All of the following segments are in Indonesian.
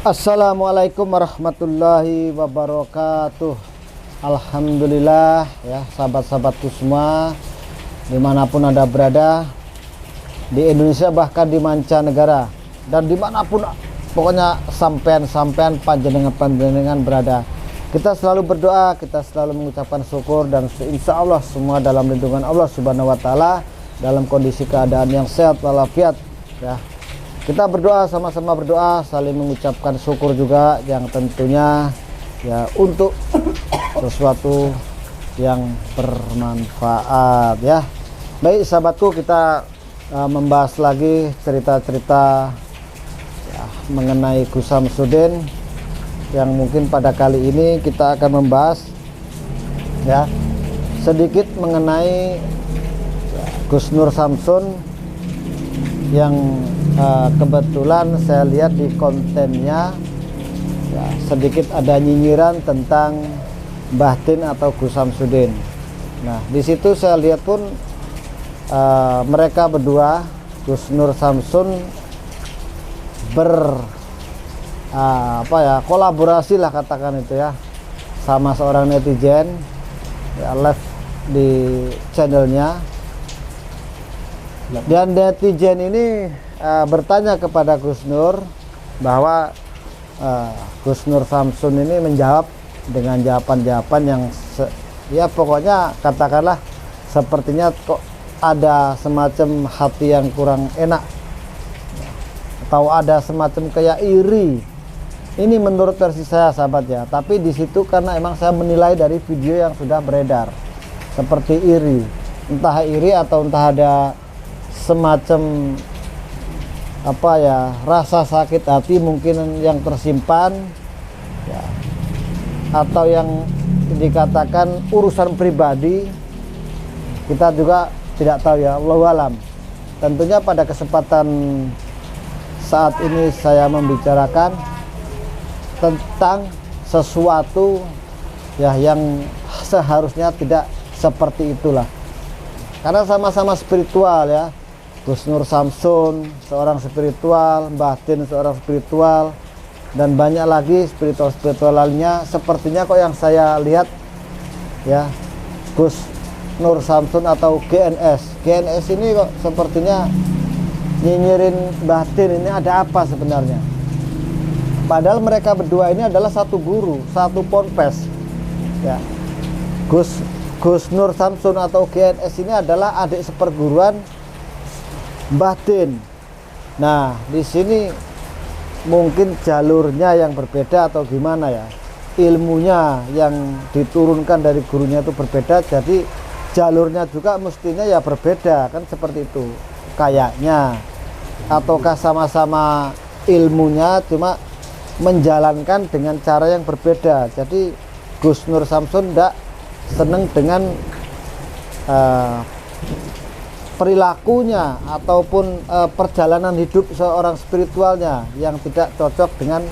Assalamualaikum warahmatullahi wabarakatuh. Alhamdulillah ya sahabat-sahabatku semua, dimanapun Anda berada di Indonesia bahkan di mancanegara dan dimanapun pokoknya sampean panjenengan berada, kita selalu berdoa, kita selalu mengucapkan syukur dan insya Allah semua dalam lindungan Allah Subhanahu Wa Taala, dalam kondisi keadaan yang sehat walafiat ya. Kita berdoa, sama-sama berdoa, saling mengucapkan syukur juga yang tentunya ya untuk sesuatu yang bermanfaat ya. Baik sahabatku, kita membahas lagi cerita-cerita ya, mengenai Gus Samsudin, yang mungkin pada kali ini kita akan membahas ya sedikit mengenai ya, Gus Nur Samsun yang kebetulan saya lihat di kontennya ya, sedikit ada nyinyiran tentang Mbah Tin atau Gus Samsudin. Nah, di situ saya lihat pun mereka berdua, Gus Nur Samsun kolaborasi lah katakan itu ya, sama seorang netizen ya, live di channelnya. Dan netizen ini bertanya kepada Gus Nur bahwa Gus Nur Samsun ini menjawab dengan jawaban-jawaban yang ya pokoknya katakanlah sepertinya kok ada semacam hati yang kurang enak atau ada semacam kayak iri. Ini menurut versi saya sahabat ya, tapi di situ karena emang saya menilai dari video yang sudah beredar seperti iri, entah iri atau entah ada semacam apa ya, rasa sakit hati mungkin yang tersimpan ya, atau yang dikatakan urusan pribadi, kita juga tidak tahu ya, Allahu alam. Tentunya pada kesempatan saat ini saya membicarakan tentang sesuatu ya yang seharusnya tidak seperti itulah, karena sama-sama spiritual ya. Gus Nur Samsun seorang spiritual, Mbah Tin seorang spiritual, dan banyak lagi spiritual lainnya. Sepertinya kok yang saya lihat ya, Gus Nur Samsun atau GNS ini kok sepertinya nyinyirin Mbah Tin. Ini ada apa sebenarnya? Padahal mereka berdua ini adalah satu guru, satu ponpes ya. Gus Nur Samsun atau GNS ini adalah adik seperguruan Mbah Tin. Nah, di sini mungkin jalurnya yang berbeda atau gimana ya, ilmunya yang diturunkan dari gurunya itu berbeda, jadi jalurnya juga mestinya ya berbeda kan, seperti itu kayaknya. Ataukah sama-sama ilmunya cuma menjalankan dengan cara yang berbeda. Jadi Gus Nur Samsun tidak seneng dengan perilakunya ataupun perjalanan hidup seorang spiritualnya yang tidak cocok dengan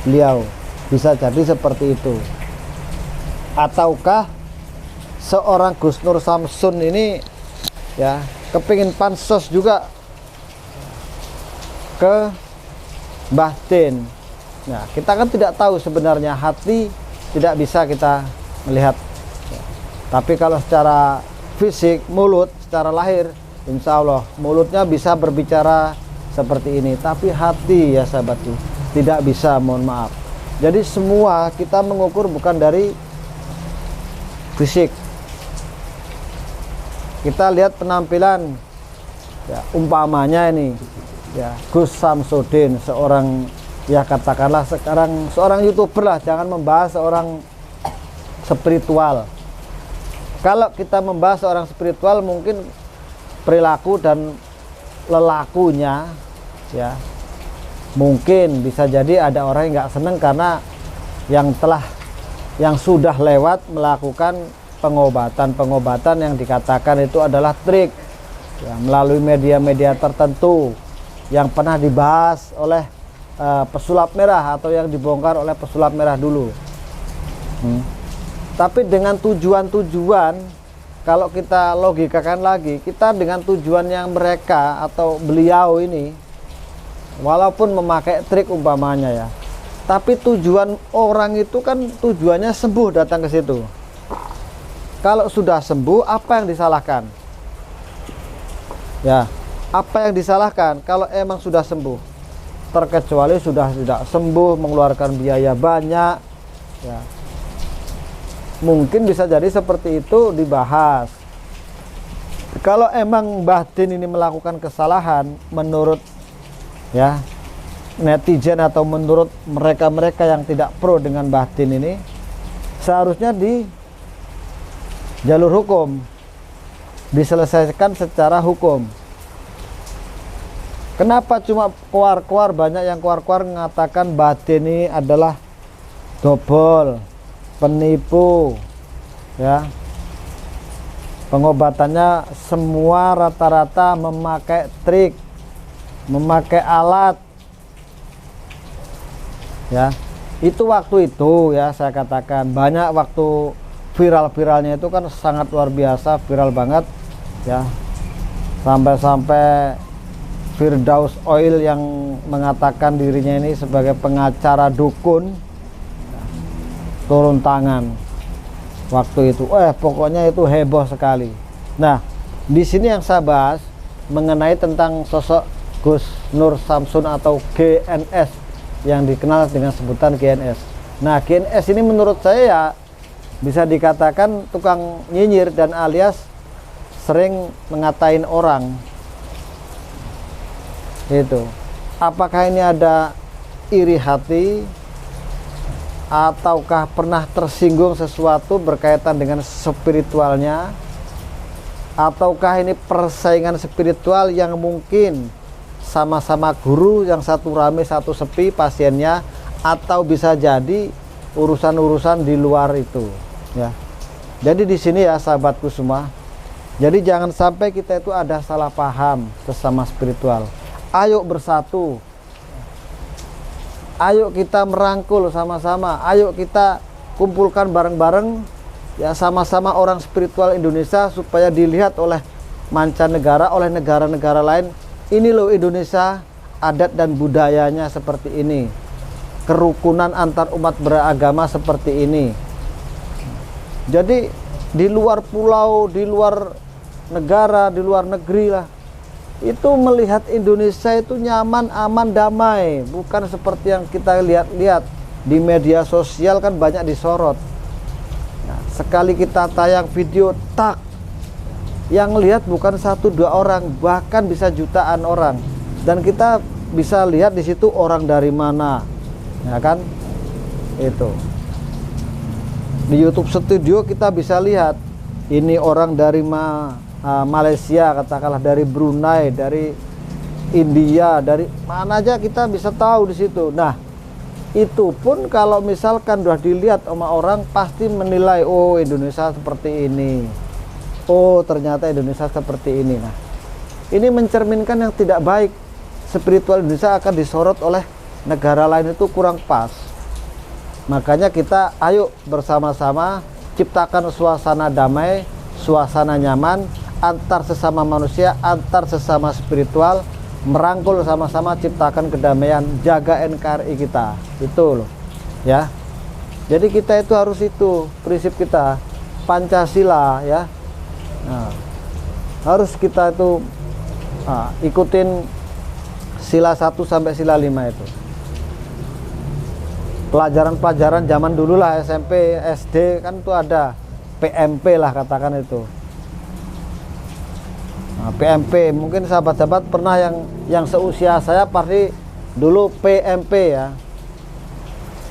beliau. Bisa jadi seperti itu. Ataukah seorang Gus Nur Samsun ini ya kepingin pansos juga ke Mbah Tin. Nah, kita kan tidak tahu sebenarnya, hati tidak bisa kita melihat ya. Tapi kalau secara fisik, mulut, secara lahir, insya Allah mulutnya bisa berbicara seperti ini, tapi hati ya sahabatku tidak bisa, mohon maaf. Jadi semua kita mengukur bukan dari fisik. Kita lihat penampilan ya, umpamanya ini ya, Gus Samsudin seorang ya katakanlah sekarang seorang YouTuber lah, jangan membahas seorang spiritual. Kalau kita membahas orang spiritual, mungkin perilaku dan lelakunya ya, mungkin bisa jadi ada orang yang nggak seneng karena yang sudah lewat melakukan pengobatan yang dikatakan itu adalah trik ya, melalui media-media tertentu yang pernah dibahas oleh pesulap merah atau yang dibongkar oleh pesulap merah dulu. Tapi dengan tujuan-tujuan, kalau kita logikakan lagi, kita dengan tujuan yang mereka atau beliau ini walaupun memakai trik umpamanya ya, Tapi tujuan orang itu kan tujuannya sembuh datang ke situ. Kalau sudah sembuh, apa yang disalahkan? Ya, apa yang disalahkan kalau emang sudah sembuh? Terkecuali sudah tidak sembuh, mengeluarkan biaya banyak, ya. Mungkin bisa jadi seperti itu dibahas. Kalau emang batin ini melakukan kesalahan menurut ya netizen atau menurut mereka-mereka yang tidak pro dengan batin ini, seharusnya di jalur hukum diselesaikan secara hukum. Kenapa cuma keluar-keluar, banyak yang keluar-keluar mengatakan batin ini adalah dobol, penipu, ya. Pengobatannya semua rata-rata memakai trik, memakai alat. Ya, itu waktu itu ya saya katakan banyak waktu viral-viralnya itu kan sangat luar biasa, viral banget ya. Sampai-sampai Firdaus Oil yang mengatakan dirinya ini sebagai pengacara dukun turun tangan waktu itu. Pokoknya itu heboh sekali. Nah, di sini yang saya bahas mengenai tentang sosok Gus Nur Samsun atau GNS yang dikenal dengan sebutan GNS. Nah, GNS ini menurut saya ya bisa dikatakan tukang nyinyir dan alias sering mengatain orang. Itu. Apakah ini ada iri hati ataukah pernah tersinggung sesuatu berkaitan dengan spiritualnya? Ataukah ini persaingan spiritual yang mungkin sama-sama guru, yang satu rame satu sepi pasiennya, atau bisa jadi urusan-urusan di luar itu ya. Jadi di sini ya sahabatku semua, jadi jangan sampai kita itu ada salah paham sesama spiritual. Ayo bersatu, ayo kita merangkul sama-sama, ayo kita kumpulkan bareng-bareng ya, sama-sama orang spiritual Indonesia supaya dilihat oleh mancanegara, oleh negara-negara lain. Ini loh Indonesia, adat dan budayanya seperti ini, kerukunan antar umat beragama seperti ini. Jadi di luar pulau, di luar negara, di luar negeri lah, itu melihat Indonesia itu nyaman, aman, damai. Bukan seperti yang kita lihat-lihat di media sosial kan banyak disorot. Nah, sekali kita tayang video, tak, yang lihat bukan 1-2 orang, bahkan bisa jutaan orang. Dan kita bisa lihat di situ orang dari mana, ya kan? Itu di YouTube Studio kita bisa lihat ini orang dari Malaysia, katakanlah dari Brunei, dari India, dari mana aja kita bisa tahu di situ. Nah, itu pun kalau misalkan sudah dilihat sama orang pasti menilai, oh Indonesia seperti ini. Oh ternyata Indonesia seperti ini. Nah, ini mencerminkan yang tidak baik. Spiritual Indonesia akan disorot oleh negara lain, itu kurang pas. Makanya kita ayo bersama-sama ciptakan suasana damai, suasana nyaman antar sesama manusia, antar sesama spiritual, merangkul sama-sama ciptakan kedamaian, jaga NKRI kita. Itu loh ya. Jadi kita itu harus, itu prinsip kita Pancasila ya. Nah, harus kita itu ikutin sila 1 sampai sila 5 itu. Pelajaran-pelajaran zaman dulu lah, SMP, SD kan itu ada PMP lah katakan itu. Nah, PMP mungkin sahabat-sahabat pernah yang seusia saya pasti dulu PMP ya.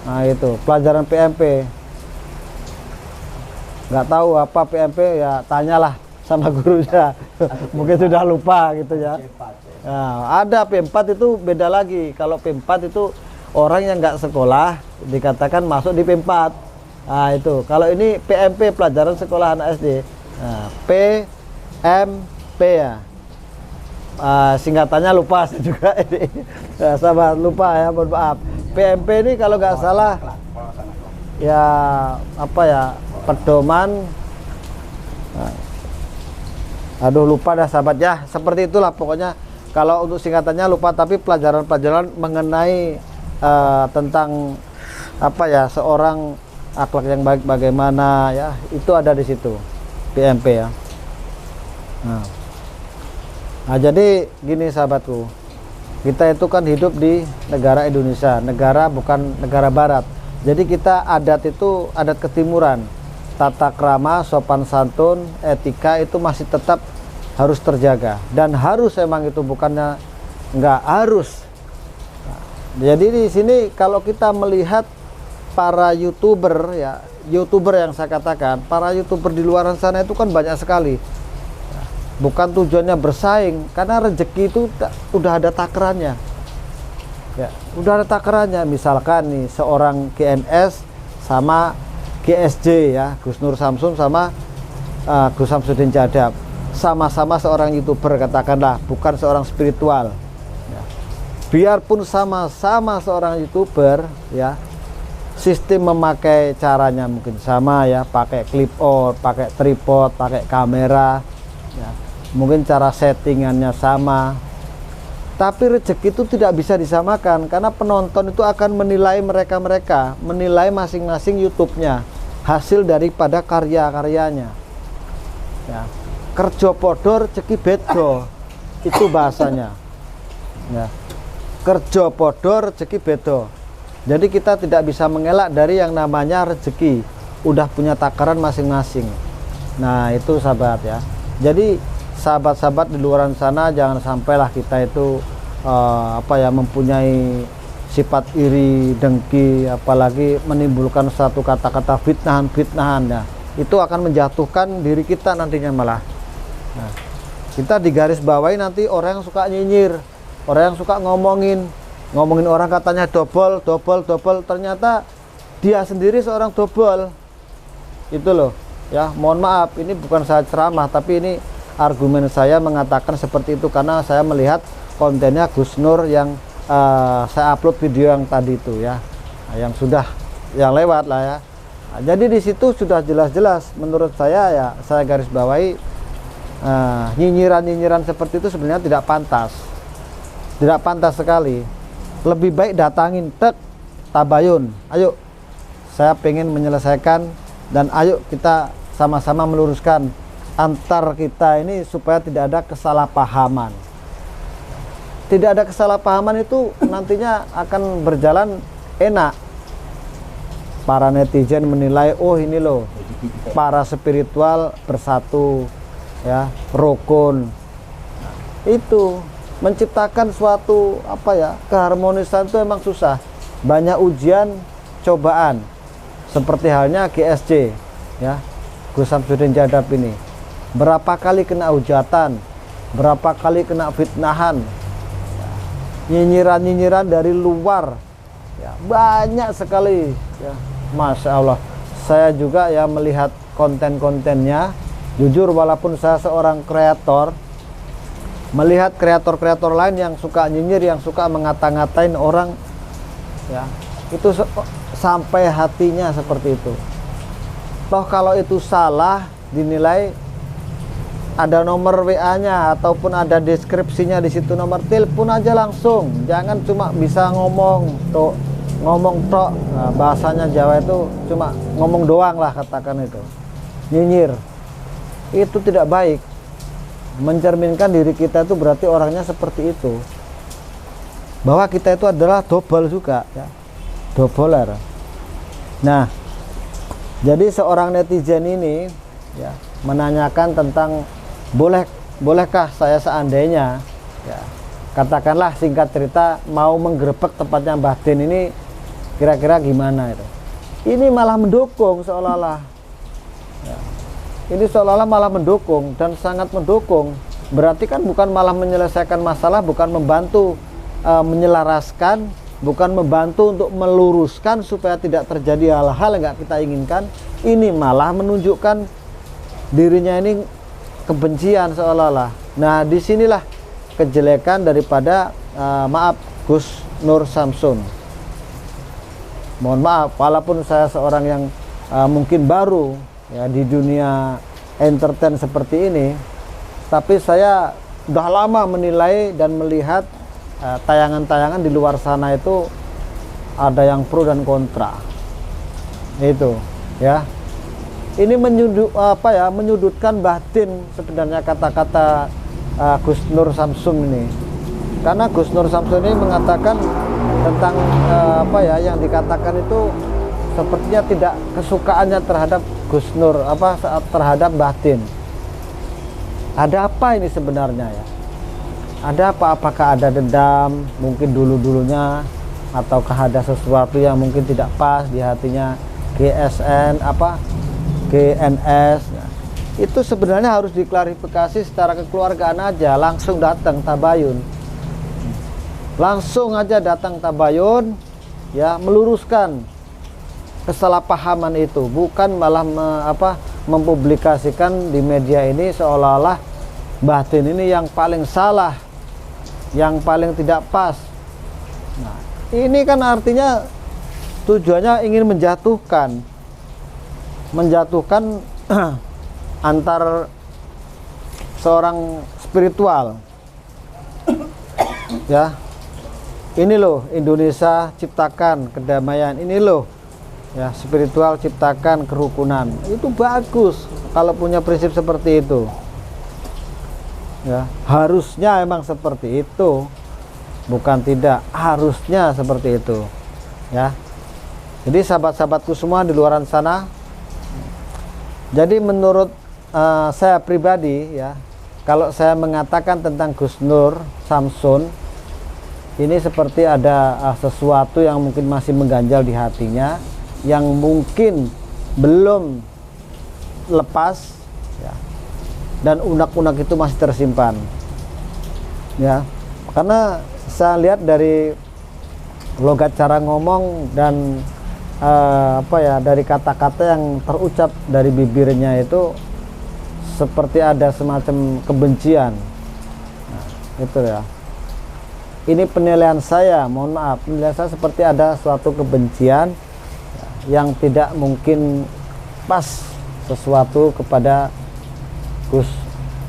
Nah itu pelajaran PMP. Nggak tahu apa PMP ya, tanyalah sama gurunya. Mungkin sudah lupa gitu ya. Nah, ada P4 itu beda lagi. Kalau P4 itu orang yang nggak sekolah dikatakan masuk di P4. Nah itu. Kalau ini PMP, pelajaran sekolah anak SD. Nah, PMP ya. Singkatannya lupa saya juga ini. Nah, sahabat lupa ya, mohon maaf. PMP ini kalau nggak salah ya apa ya, pedoman. Aduh lupa dah sahabat ya. Seperti itulah pokoknya. Kalau untuk singkatannya lupa, tapi pelajaran-pelajaran mengenai tentang apa ya, seorang akhlak yang baik bagaimana ya, itu ada di situ PMP ya. Nah, jadi gini sahabatku, kita itu kan hidup di negara Indonesia, negara bukan negara barat. Jadi kita adat itu adat ketimuran, tata krama, sopan santun, etika itu masih tetap harus terjaga, dan harus, emang itu bukannya nggak harus. Jadi di sini kalau kita melihat para YouTuber ya, YouTuber yang saya katakan, para YouTuber di luar sana itu kan banyak sekali. Bukan tujuannya bersaing, karena rezeki itu udah ada takarannya. Ya, udah ada takarannya. Misalkan nih seorang GNS sama GSJ ya, Gus Nur Samsun sama Gus Samsudin Jadab, sama-sama seorang YouTuber katakanlah, bukan seorang spiritual. Ya. Biarpun sama-sama seorang YouTuber ya, sistem memakai caranya mungkin sama ya, pakai clip on, pakai tripod, pakai kamera ya, mungkin cara settingannya sama, tapi rezeki itu tidak bisa disamakan, karena penonton itu akan menilai mereka menilai masing-masing YouTube-nya, hasil daripada karya-karyanya ya. Kerja podo rezeki bedo, itu bahasanya ya, kerja podo rezeki bedo. Jadi kita tidak bisa mengelak dari yang namanya rezeki, udah punya takaran masing-masing. Nah itu sahabat ya. Jadi sahabat-sahabat di luar sana, jangan sampailah kita itu mempunyai sifat iri, dengki, apalagi menimbulkan satu kata-kata fitnahan ya. Itu akan menjatuhkan diri kita nantinya malah. Nah, kita digaris bawahi nanti orang yang suka nyinyir, orang yang suka ngomongin orang katanya dobol, ternyata dia sendiri seorang dobol. Itu loh ya, mohon maaf, ini bukan saya ceramah, tapi ini argumen saya mengatakan seperti itu, karena saya melihat kontennya Gus Nur yang saya upload video yang tadi itu ya, yang sudah yang lewat lah ya. Nah, jadi di situ sudah jelas-jelas menurut saya ya, saya garis bawahi nyinyiran seperti itu sebenarnya tidak pantas sekali. Lebih baik datangin, tabayun, ayo saya pengen menyelesaikan, dan ayo kita sama-sama meluruskan antar kita ini supaya tidak ada kesalahpahaman. Tidak ada kesalahpahaman itu nantinya akan berjalan enak. Para netizen menilai, oh ini loh para spiritual bersatu ya, rukun. Itu menciptakan suatu keharmonisan itu emang susah, banyak ujian cobaan, seperti halnya GSJ ya, Gus Samsudin Jadab ini berapa kali kena hujatan, berapa kali kena fitnahan ya, nyinyiran dari luar ya, banyak sekali ya. Masya Allah, saya juga ya melihat konten-kontennya, jujur walaupun saya seorang kreator, melihat kreator-kreator lain yang suka nyinyir, yang suka ngata-ngatain orang ya, itu sampai hatinya seperti itu. Toh kalau itu salah, dinilai ada nomor WA-nya ataupun ada deskripsinya di situ, nomor telepon aja langsung. Jangan cuma bisa ngomong tok. Nah, bahasanya Jawa itu cuma ngomong doang lah, katakan itu. Nyinyir. Itu tidak baik. Mencerminkan diri kita itu berarti orangnya seperti itu, bahwa kita itu adalah dobol juga ya, doboler. Nah, jadi seorang netizen ini ya menanyakan tentang bolehkah saya seandainya ya, katakanlah singkat cerita mau menggerebek tempatnya Mbah Den ini, kira-kira gimana itu. Ini malah mendukung seolah-olah ya. Ini seolah-olah malah mendukung, dan sangat mendukung. Berarti kan bukan malah menyelesaikan masalah, bukan membantu menyelaraskan, bukan membantu untuk meluruskan supaya tidak terjadi hal-hal yang nggak kita inginkan. Ini malah menunjukkan dirinya ini kebencian seolah-olah. Nah, disinilah kejelekan daripada Gus Nur Samsun. Mohon maaf, walaupun saya seorang yang mungkin baru ya di dunia entertain seperti ini, tapi saya udah lama menilai dan melihat tayangan-tayangan di luar sana itu ada yang pro dan kontra. Itu ya. Ini menyudutkan batin sebenarnya kata-kata Gus Nur Samsun ini. Karena Gus Nur Samsun ini mengatakan tentang yang dikatakan itu sepertinya tidak kesukaannya terhadap Gus Nur terhadap batin. Ada apa ini sebenarnya ya? Ada apa? Apakah ada dendam mungkin dulu-dulunya, ataukah ada sesuatu yang mungkin tidak pas di hatinya GNS? Nah, itu sebenarnya harus diklarifikasi secara kekeluargaan aja, langsung datang tabayun. Langsung aja datang tabayun ya, meluruskan kesalahpahaman itu, bukan malah mempublikasikan di media ini seolah-olah batin ini yang paling salah, yang paling tidak pas. Nah, ini kan artinya tujuannya ingin menjatuhkan antar seorang spiritual ya. Ini loh Indonesia ciptakan kedamaian, ini loh ya spiritual ciptakan kerukunan. Itu bagus kalau punya prinsip seperti itu ya, harusnya emang seperti itu, bukan tidak, harusnya seperti itu ya. Jadi sahabat-sahabatku semua di luaran sana, jadi menurut saya pribadi ya, kalau saya mengatakan tentang Gus Nur Samsun, ini seperti ada sesuatu yang mungkin masih mengganjal di hatinya, yang mungkin belum lepas ya, dan unek-unek itu masih tersimpan ya. Karena saya lihat dari logat cara ngomong dan dari kata-kata yang terucap dari bibirnya itu seperti ada semacam kebencian. Nah, itu ya. Ini penilaian saya, mohon maaf, penilaian saya seperti ada suatu kebencian yang tidak mungkin pas sesuatu kepada Gus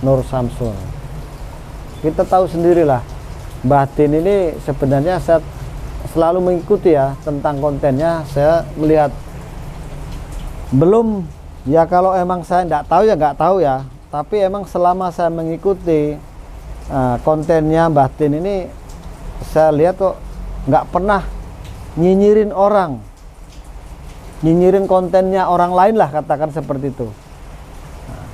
Nur Samsun. Kita tahu sendirilah, batin ini sebenarnya saya selalu mengikuti ya tentang kontennya. Saya melihat belum ya, kalau emang saya nggak tahu ya, tapi emang selama saya mengikuti kontennya batin ini, saya lihat kok nggak pernah nyinyirin orang, nyinyirin kontennya orang lain lah, katakan seperti itu. Nah,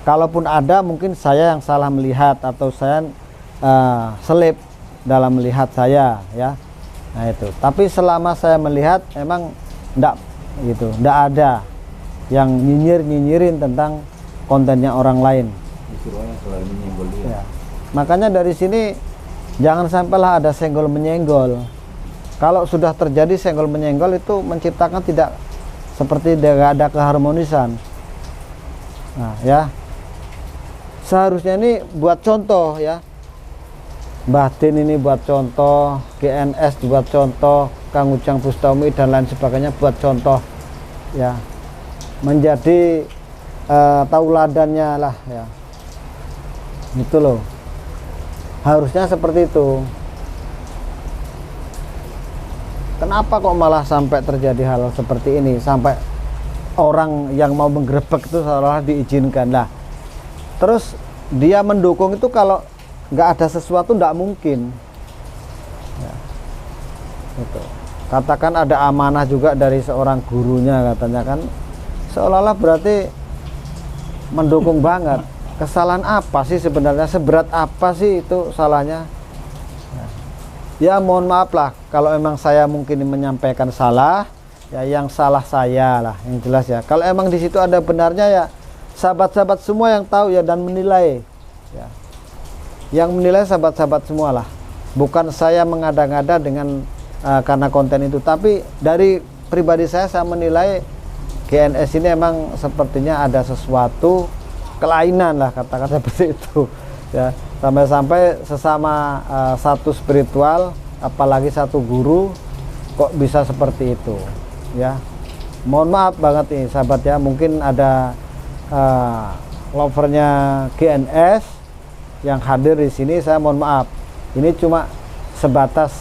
kalaupun ada, mungkin saya yang salah melihat, atau saya selip dalam melihat saya ya. Nah itu, tapi selama saya melihat emang nggak ada yang nyinyirin tentang kontennya orang lain ya. Makanya dari sini jangan sampailah ada senggol menyenggol. Kalau sudah terjadi senggol menyenggol, itu menciptakan tidak seperti tidak ada keharmonisan. Nah ya, seharusnya ini buat contoh ya, batin ini buat contoh, GNS buat contoh, Kang Ujang Bustami dan lain sebagainya buat contoh ya, menjadi tauladannya lah ya. Gitu loh, harusnya seperti itu. Kenapa kok malah sampai terjadi hal seperti ini, sampai orang yang mau menggerebek itu seolah diizinkan lah, terus dia mendukung itu. Kalau nggak ada sesuatu nggak mungkin ya, gitu. Katakan ada amanah juga dari seorang gurunya katanya kan, seolah-olah berarti mendukung banget. Kesalahan apa sih sebenarnya, seberat apa sih itu salahnya ya. Mohon maaf lah kalau emang saya mungkin menyampaikan salah ya, yang salah saya lah yang jelas ya. Kalau emang di situ ada benarnya ya, sahabat-sahabat semua yang tahu ya dan menilai ya. Yang menilai sahabat-sahabat semua lah, bukan saya mengada-ngada dengan karena konten itu. Tapi dari pribadi saya menilai GNS ini emang sepertinya ada sesuatu kelainan lah, katakan seperti itu ya. Sampai-sampai sesama satu spiritual, apalagi satu guru, kok bisa seperti itu ya. Mohon maaf banget nih sahabat ya, mungkin ada lovernya GNS yang hadir di sini, saya mohon maaf. Ini cuma sebatas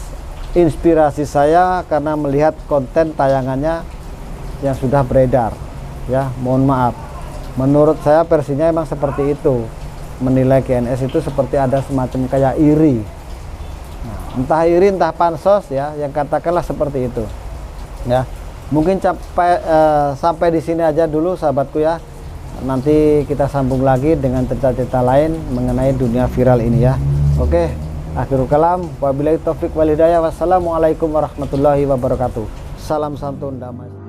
inspirasi saya karena melihat konten tayangannya yang sudah beredar. Ya, mohon maaf. Menurut saya versinya emang seperti itu. Menilai GNS itu seperti ada semacam kayak iri. Nah, entah iri entah pansos ya, yang katakanlah seperti itu. Ya. Mungkin sampai di sini aja dulu sahabatku ya. Nanti kita sambung lagi dengan cerita-cerita lain mengenai dunia viral ini ya. Oke, akhirul kalam, wabillahi taufik wal hidayah. Wassalamualaikum warahmatullahi wabarakatuh. Salam santun damai.